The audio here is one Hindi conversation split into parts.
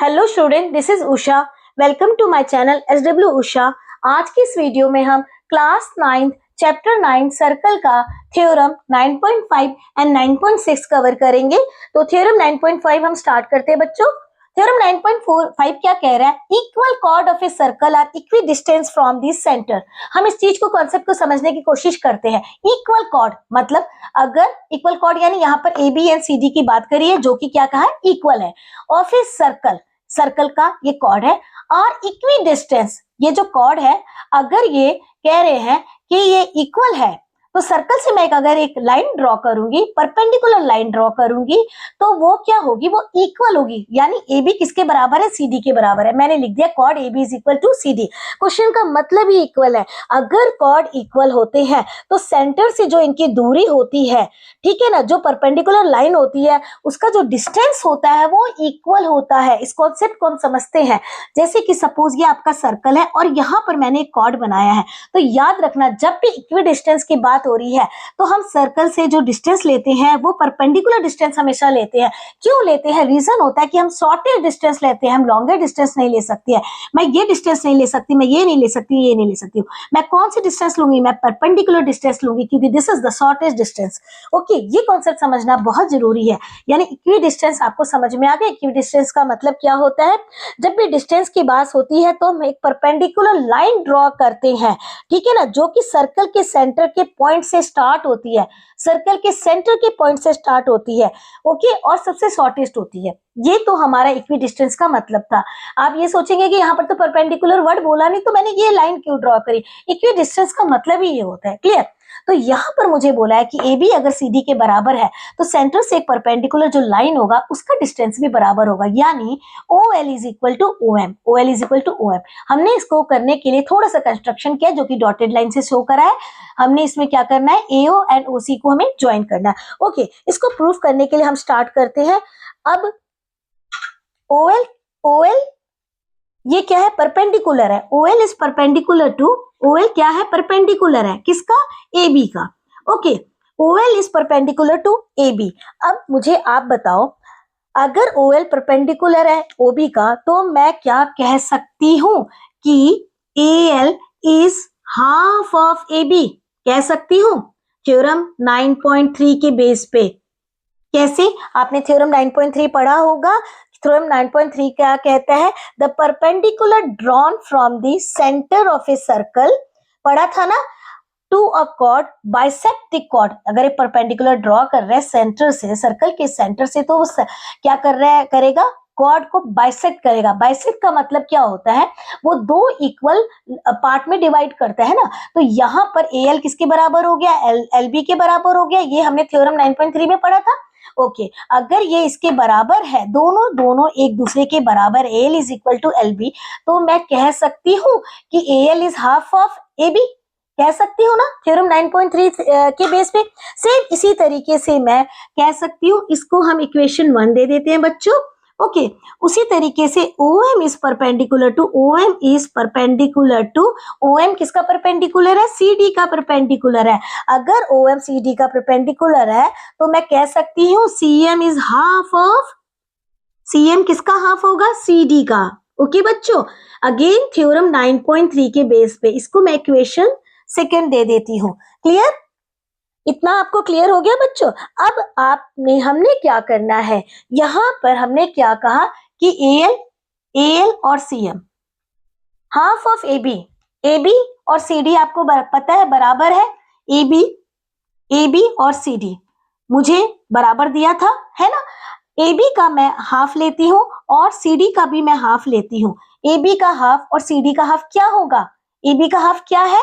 Hello student, this is Usha. Welcome to my channel SW Usha. आज की इस वीडियो में हम क्लास 9 चैप्टर 9 सर्कल का थ्योरम 9.5 एंड 9.6 कवर करेंगे। तो थ्योरम 9.5 हम स्टार्ट करते हैं बच्चों। थ्योरम 9.5 क्या कह रहा है? Equal chord of a circle are equidistance from the centre. हम इस चीज को कॉन्सेप्ट को समझने की कोशिश करते हैं। इक्वल कॉर्ड मतलब अगर इक्वल कॉर्ड यानी यहाँ पर AB एंड CD की बात करिए जो कि क्या कहा है, इक्वल है, ऑफ ए सर्कल, सर्कल का ये कॉर्ड है। और इक्वी डिस्टेंस, ये जो कॉर्ड है अगर ये कह रहे हैं कि ये इक्वल है तो सर्कल से मैं अगर एक लाइन ड्रॉ करूंगी, परपेंडिकुलर लाइन ड्रॉ करूंगी, तो वो क्या होगी, वो इक्वल होगी। यानी AB किसके बराबर है? CD के बराबर है। मैंने लिख दिया chord AB is equal to CD। Question का मतलब ही इक्वल है। अगर कॉर्ड इक्वल होते हैं तो सेंटर से जो इनकी दूरी होती है, ठीक है ना, जो परपेंडिकुलर लाइन होती है उसका जो डिस्टेंस होता है वो इक्वल होता है। इस कॉन्सेप्ट को हम समझते हैं। जैसे कि सपोज ये आपका सर्कल है और यहाँ पर मैंने एक कॉर्ड बनाया है, तो याद रखना जब भी इक्वी डिस्टेंस की बात हो रही है तो हम सर्कल से जो डिस्टेंस लेते हैं वो परपेंडिकुलर डिस्टेंस हमेशा लेते हैं। क्यों लेते हैं? रीजन होता है कि हम शॉर्टेस्ट डिस्टेंस लेते हैं, हम लॉन्गर डिस्टेंस नहीं ले सकती है। मैं ये डिस्टेंस नहीं ले सकती, मैं ये नहीं ले सकती, ये नहीं ले सकती हूँ। मैं कौन सी डिस्टेंस लूंगी? मैं परपेंडिकुलर डिस्टेंस लूंगी क्योंकि this is the shortest distance. Okay, ये कॉन्सेप्ट समझना बहुत जरूरी है। यानी इक्वी डिस्टेंस आपको समझ में आ गया। इक्वी डिस्टेंस का मतलब क्या होता है? जब भी डिस्टेंस की बात होती है तो हम एक परपेंडिकुलर लाइन ड्रॉ करते हैं, ठीक है ना, जो कि सर्कल के सेंटर के पॉइंट से स्टार्ट होती है, सर्कल के सेंटर के पॉइंट से स्टार्ट होती है, ओके, और सबसे शॉर्टेस्ट होती है। ये तो हमारा इक्वी डिस्टेंस का मतलब था। आप ये सोचेंगे कि यहाँ पर तो परपेंडिकुलर वर्ड बोला नहीं तो मैंने ये लाइन क्यों ड्रॉ करी? इक्वी डिस्टेंस का मतलब ही ये होता है। क्लियर? तो यहाँ पर मुझे बोला है कि AB अगर CD के बराबर है तो सेंटर से एक परपेंडिकुलर जो लाइन होगा उसका डिस्टेंस भी बराबर होगा। यानी OL is equal to OM, OL is equal to OM। हमने इसको करने के लिए थोड़ा सा कंस्ट्रक्शन किया जो कि डॉटेड लाइन से शो करा है। हमने इसमें क्या करना है, AO एंड OC को हमें ज्वाइन करना है। ओके, इसको प्रूफ करने के लिए हम स्टार्ट करते हैं। अब OL ये क्या है? परपेंडिकुलर है। OL is perpendicular to, OL क्या है? परपेंडिकुलर है किसका? AB का। Okay, OL is perpendicular to AB। अब मुझे आप बताओ, अगर OL परपेंडिकुलर है OB का तो मैं क्या कह सकती हूं कि AL is half of AB। कह सकती हूं थ्योरम 9.3 के बेस पे। कैसे? आपने थ्योरम 9.3 पढ़ा होगा। थ्योरम 9.3 क्या कहता है? The perpendicular drawn from the centre of a circle, पढ़ा था ना, to a chord bisect the chord. अगर एक परपेंडिकुलर ड्रॉ कर रहे हैं सेंटर से, सर्कल के सेंटर से, तो वो क्या कर रहा है, करेगा, कॉर्ड को बाइसेक्ट करेगा। बाइसेक्ट का मतलब क्या होता है? वो दो इक्वल पार्ट में डिवाइड करता है ना। तो यहाँ पर AL किसके बराबर हो गया? LB के बराबर हो गया। ये हमने थ्योरम 9.3 में पढ़ा था। ओके, अगर ये इसके बराबर है, दोनों एक दूसरे के बराबर, AL is equal to LB, तो मैं कह सकती हूँ कि AL is half of AB। कह सकती हूँ ना थ्योरम 9.3 के बेस पे। सेम इसी तरीके से मैं कह सकती हूँ, इसको हम इक्वेशन 1 दे देते हैं बच्चों। ओके, उसी तरीके से OM is perpendicular to, OM is perpendicular to, OM किसका परपेंडिकुलर है? CD का परपेंडिकुलर है। अगर OM CD का परपेंडिकुलर है तो मैं कह सकती हूँ CM is half of, CM किसका हाफ होगा? CD का। ओके बच्चों, अगेन थ्योरम 9.3 के बेस पे इसको मैं इक्वेशन सेकंड दे देती हूँ। क्लियर? इतना आपको क्लियर हो गया बच्चों? अब हमने क्या करना है, यहां पर हमने क्या कहा कि AL और CM हाफ ऑफ AB और CD आपको पता है बराबर है। AB और CD मुझे बराबर दिया था, है ना। AB का मैं हाफ लेती हूँ और CD का भी मैं हाफ लेती हूँ। AB का हाफ और CD का हाफ क्या होगा? AB का हाफ क्या है?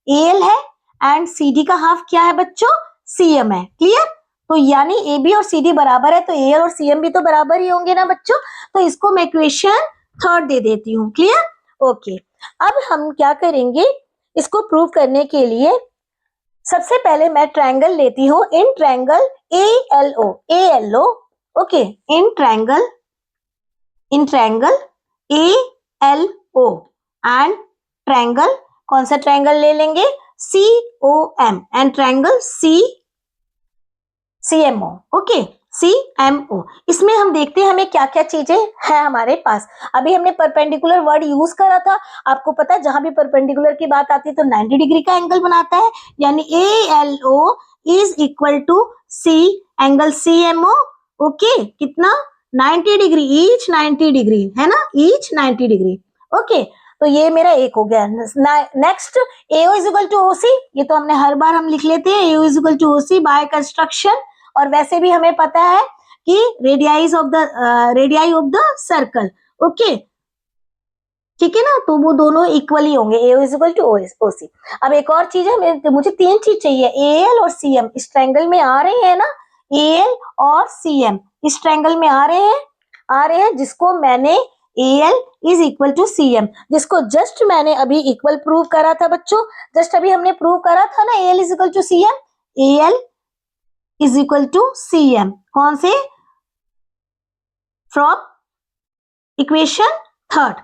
AL है, एंड CD का हाफ क्या है बच्चों? CM है। क्लियर? तो यानी AB और CD बराबर है तो AL और CM भी तो बराबर ही होंगे ना बच्चों। तो इसको मैं इक्वेशन थर्ड दे देती हूँ। क्लियर? ओके, अब हम क्या करेंगे, इसको प्रूव करने के लिए सबसे पहले मैं ट्रायंगल लेती हूँ, in triangle ALO। Okay, in triangle ALO and triangle, कौन सा ट्रायंगल ले लेंगे? COM and triangle CMO। Okay, CMO। इसमें हम देखते हैं हमें क्या क्या चीजें हैं हमारे पास। अभी हमने परपेंडिकुलर वर्ड यूज करा था, आपको पता है जहां भी परपेंडिकुलर की बात आती है तो 90 डिग्री का एंगल बनाता है, यानी ALO is equal to C angle CMO। Okay, कितना 90 डिग्री, ईच 90 डिग्री है ना, ईच 90 डिग्री। ओके, तो ये मेरा एक हो गया। Next AO is equal to OC, ये तो हमने हर बार हम लिख लेते हैं, AO is equal to OC by construction. और वैसे भी हमें पता है कि radii of the circle. Okay, ठीक है ना, तो वो दोनों इक्वली होंगे, AO is equal to OC। अब एक और चीज है, मुझे तीन चीज चाहिए, AL और CM इस ट्रायंगल में आ रहे हैं ना, AL और CM इस ट्रायंगल में आ रहे हैं, जिसको मैंने AL is equal to CM, जिसको जस्ट मैंने अभी इक्वल प्रूव करा था बच्चों, जस्ट अभी हमने प्रूव करा था ना, AL is equal to CM, AL is equal to CM, कौन से, from equation third.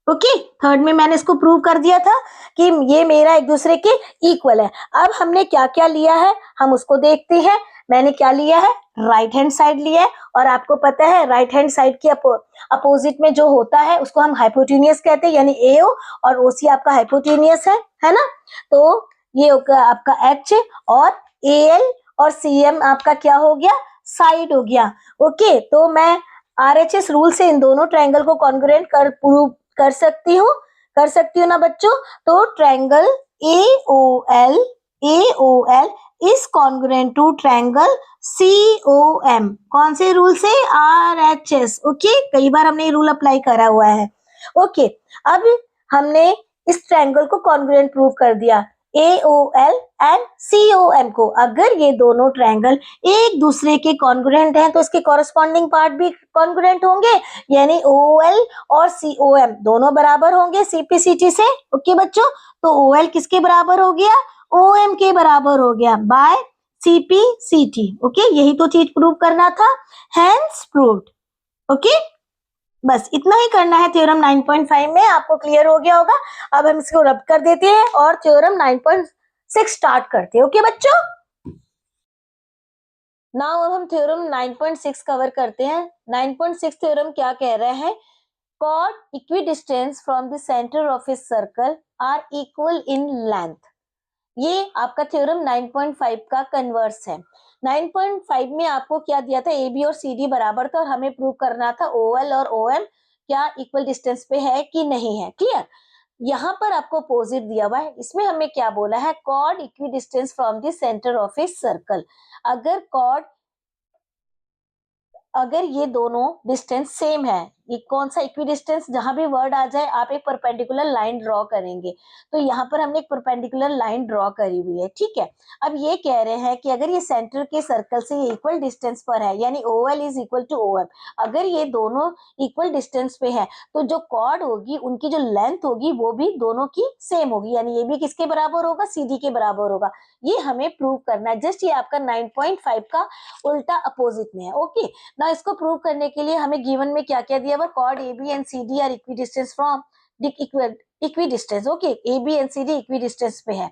Okay, third में मैंने इसको प्रूव कर दिया था कि ये मेरा एक दूसरे के इक्वल है। अब हमने क्या क्या लिया है हम उसको देखते हैं। मैंने क्या लिया है, राइट हैंड साइड लिया है, और आपको पता है राइट हैंड साइड के अपोजिट में जो होता है उसको हम हाइपोटेन्यूस कहते हैं, यानी AO और OC आपका हाइपोटेन्यूस है ना। तो ये होगा आपका H, और AL और CM आपका क्या हो गया, साइड हो गया। ओके, तो मैं RHS रूल से इन दोनों ट्रायंगल को कॉन्ग्रुएंट प्रूव कर सकती हूँ ना बच्चों। तो triangle AOL is congruent to triangle COM, कौन से रूल से, RHS। ओके, कई बार हमने ये रूल अप्लाई करा हुआ है। ओके, अब हमने इस ट्रायंगल को कॉन्ग्रुएंट प्रूव कर दिया, AOL एंड COM को। अगर ये दोनों ट्रायंगल एक दूसरे के कॉन्ग्रुएंट हैं तो इसके कॉरेस्पॉन्डिंग पार्ट भी कॉन्ग्रुएंट होंगे, यानी OL और COM दोनों बराबर होंगे CP/CT से। ओके बच्चों, तो OL किसके बराबर हो गया, OM के बराबर हो गया बाय CP/CT। ओके, यही तो चीज प्रूव करना था, हैंस प्रूव्ड। ओके, बस इतना ही करना है। थ्योरम 9.5 में आपको क्लियर हो गया होगा। अब हम इसको रब कर देते हैं और थ्योरम 9.6 स्टार्ट करते हैं। ओके बच्चों, नाउ अब हम थ्योरम 9.6 कवर करते हैं। 9.6 थ्योरम क्या कह रहा है, chord equidistance from the center of a circle are equal in length। ये आपका थ्योरम 9.5 का कन्वर्स है। 9.5 में आपको क्या दिया था, AB और CD बराबर था और हमें प्रूव करना था OL और OM क्या इक्वल डिस्टेंस पे है कि नहीं है। क्लियर, यहाँ पर आपको अपोजिट दिया हुआ है, इसमें हमें क्या बोला है, chord equidistance from the center of a circle। अगर ये दोनों डिस्टेंस सेम है, ये कौन सा इक्वी डिस्टेंस, जहां भी वर्ड आ जाए आप एक परपेंडिकुलर लाइन ड्रॉ करेंगे। तो यहाँ पर हमने एक परपेंडिकुलर लाइन ड्रॉ करी हुई है, ठीक है। अब ये कह रहे हैं कि अगर ये सेंटर के सर्कल से ये इक्वल डिस्टेंस पर है, यानी OL is equal to OM, अगर ये दोनों इक्वल डिस्टेंस पे है तो जो कॉर्ड होगी उनकी जो लेंथ होगी वो भी दोनों की सेम होगी, यानी ये भी किसके बराबर होगा, CD के बराबर होगा। ये हमें प्रूव करना है, जस्ट ये आपका 9.5 का उल्टा अपोजिट में है। ओके, ना इसको प्रूव करने के लिए हमें गिवन में क्या क्या दिया हुआ, chord AB and CD are equidistance from equidistance. Okay, AB and CD equidistance पे है,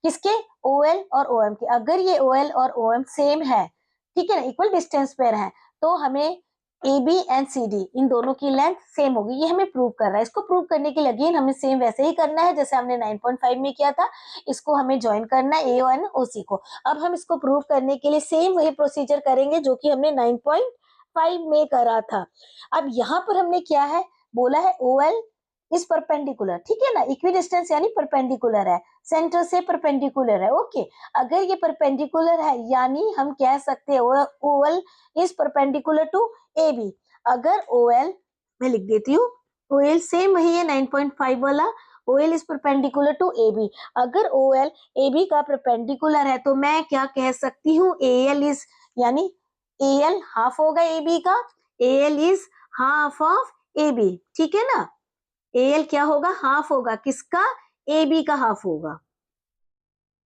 किसके, OL और OM के। अगर ये OL और OM सेम है, ठीक है ना, इक्वल डिस्टेंस पे है, तो हमें AB एंड CD इन दोनों की लेंथ सेम होगी, ये हमें प्रूव करना है। इसको प्रूव करने के लिए अगेन हमें सेम वैसे ही करना है जैसे हमने 9.5 में किया था, इसको हमें ज्वाइन करना है AO एंड OC को। अब हम इसको प्रूव करने के लिए सेम वही प्रोसीजर करेंगे जो कि हमने 9.5 में करा था। अब यहाँ पर हमने क्या है बोला है, OL इस परपेंडिकुलर, ठीक है ना, इक्विडिस्टेंस यानी परपेंडिकुलर है, सेंटर से परपेंडिकुलर है। ओके, अगर ये परपेंडिकुलर है यानी हम कह सकते हैं OL is perpendicular to AB। अगर OL, मैं लिख देती हूँ, OL सेम वही है 9.5 वाला, OL is perpendicular to AB। अगर OL AB का परपेंडिकुलर है तो मैं क्या कह सकती हूँ, AL इज, यानी AL हाफ होगा AB का, AL is half of AB, ठीक है ना। AL क्या होगा, हाफ होगा किसका, AB का हाफ होगा,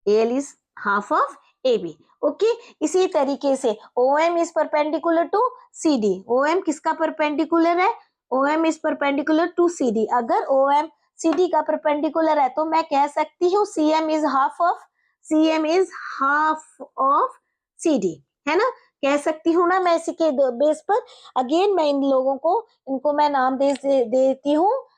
AL is half of AB। Okay, इसी तरीके से OM is perpendicular to CD। OM किसका परपेंडिकुलर है, OM is perpendicular to CD। अगर OM CD का परपेंडिकुलर है तो मैं कह सकती हूँ CM is half of CD, है ना, कह सकती हूँ ना मैं इसी के बेस पर। अगेन मैं इन लोगों को, इनको मैं नाम देती हूँ।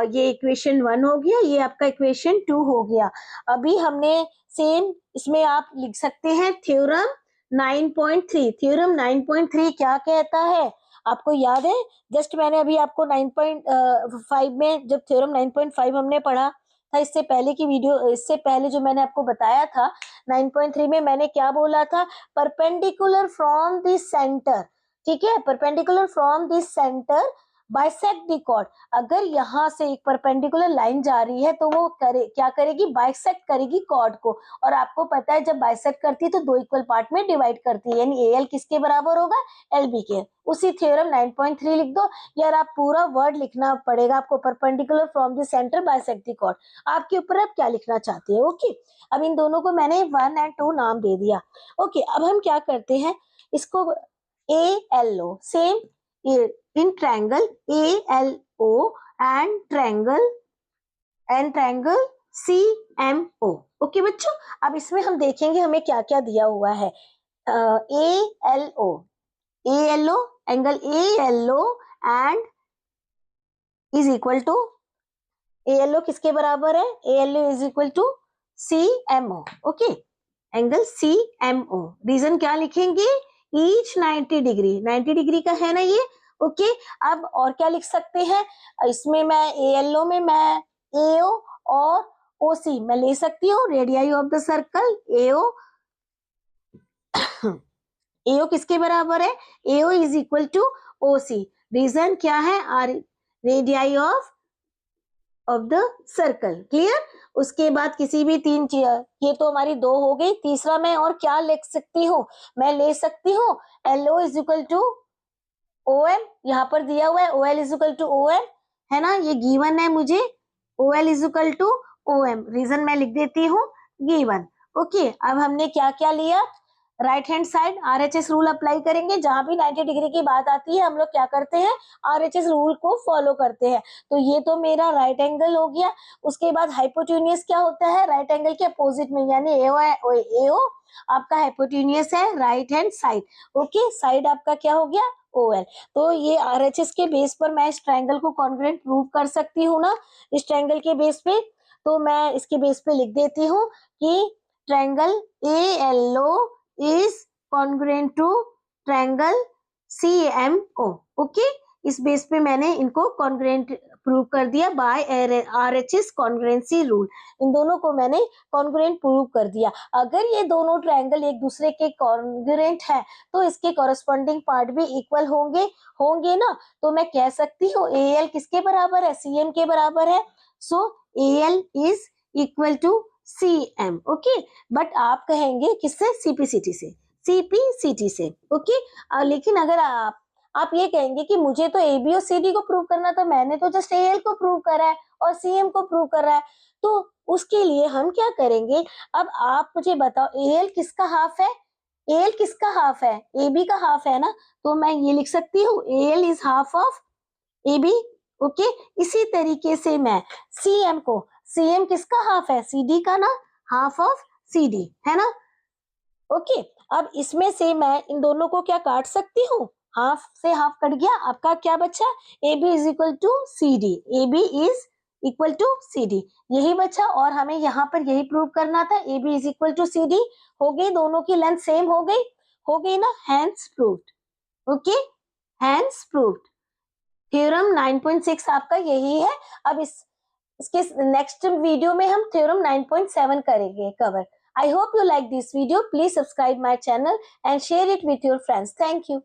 ये इक्वेशन 1 हो गया, ये आपका इक्वेशन 2 हो गया। अभी हमने सेम इसमें आप लिख सकते हैं थ्योरम 9.3। थ्योरम 9.3 क्या कहता है आपको याद है? जस्ट मैंने अभी आपको 9.5 में जब थ्योरम 9.5 हमने पढ़ा था, इससे पहले की वीडियो, इससे पहले जो मैंने आपको बताया था 9.3 में मैंने क्या बोला था? परपेंडिकुलर फ्रॉम द सेंटर, ठीक है, perpendicular from the centre bisect the chord. अगर यहाँ से एक परपेंडिकुलर लाइन जा रही है तो वो क्या करेगी? बाइसेक्ट करेगी कॉर्ड को। और आपको पता है जब बाइसेक्ट करती है तो 2 इक्वल पार्ट में डिवाइड करती है, यानी एल किसके बराबर होगा? एल बी के। उसी थ्योरम 9.3 लिख दो। यार आप पूरा वर्ड लिखना पड़ेगा आपको, perpendicular from the centre bisect the chord. आपके ऊपर आप क्या लिखना चाहते हैं। ओके, अब इन दोनों को मैंने 1 और 2 नाम दे दिया। ओके, अब हम क्या करते हैं, इसको A L O, same in triangle ALO and triangle CMO। Okay बच्चों, अब इसमें हम देखेंगे हमें क्या क्या दिया हुआ है। ALO angle ALO and is equal to, ALO किसके बराबर है? ALO is equal to CMO। Okay, angle CMO। Reason क्या लिखेंगे? ईच 90 डिग्री, 90 डिग्री का है ना ये। ओके, अब और क्या लिख सकते हैं इसमें? मैं ALO में मैं AO और OC मैं ले सकती हूँ, radii of the circle AO किसके बराबर है? AO is equal to OC। Reason क्या है? Are radii of the circle. Clear? उसके बाद किसी भी 3 चीज, ये तो हमारी 2 हो गई। तीसरा मैं और क्या लिख सकती हूँ? मैं ले सकती हूँ LO is equal to OM, यहाँ पर दिया हुआ है OL is equal to OM, है ना, ये गिवन है मुझे। OL is equal to OM, reason मैं लिख देती हूँ गिवन। ओके, अब हमने क्या क्या लिया? Right hand side RHS rule apply करेंगे। जहां भी 90 डिग्री की बात आती है हम लोग क्या करते हैं? RHS रूल को फॉलो करते हैं। तो ये तो मेरा राइट एंगल हो गया। उसके बाद हाइपोटेन्यूज क्या होता है? राइट एंगल के अपोजिट में, यानी AO आपका हाइपोटेन्यूज है right hand side. Okay, side आपका क्या हो गया? OL। तो ये RHS के बेस पर मैं इस ट्रायंगल को कॉन्ग्रुएंट प्रूव कर सकती हूँ ना, इस ट्रायंगल के बेस पे। तो मैं इसके बेस पे लिख देती हूँ कि triangle ALO is congruent to triangle CMO। Okay, इस बेस पे मैंने इनको कॉन्ग्रुएंट प्रूव कर दिया बाय RHS कॉन्ग्रुएंसी रूल। इन दोनों को मैंने कॉन्ग्रुएंट प्रूव कर दिया। अगर ये दोनों ट्रायंगल एक दूसरे के कॉन्ग्रुएंट है तो इसके कॉरेस्पॉन्डिंग पार्ट भी इक्वल होंगे ना। तो मैं कह सकती हूँ AL किसके बराबर है? CM के बराबर है। So AL is equal to CM। Okay, but आप कहेंगे किससे? CPCT से, CPCT से। ओके, लेकिन अगर आप ये कहेंगे कि मुझे तो AB और CD को प्रूव करना था, मैंने तो जस्ट AL को प्रूव करा है और CM को प्रूव करा है, तो उसके लिए हम क्या करेंगे? अब आप मुझे बताओ AL किसका हाफ है? AL किसका हाफ है? AB का हाफ है ना। तो मैं ये लिख सकती हूँ AL is half of AB। Okay, इसी तरीके से मैं CM किसका हाफ है? CD का ना, हाफ ऑफ CD, है ना। ओके, अब इसमें से मैं इन दोनों को क्या काट सकती हूँ? हाफ से हाफ कट गया, आपका क्या बचा? AB is equal to CD। AB is equal to CD, यही बचा। और हमें यहाँ पर यही प्रूव करना था, AB is equal to CD। हो गई, दोनों की लेंथ सेम हो गई ना, hence proved. Okay, hence proved. Theorem 9.6 आपका यही है। अब इसके नेक्स्ट वीडियो में हम थ्योरम 9.7 करेंगे cover. I hope you like this video. Please subscribe my channel and share it with your friends. Thank you.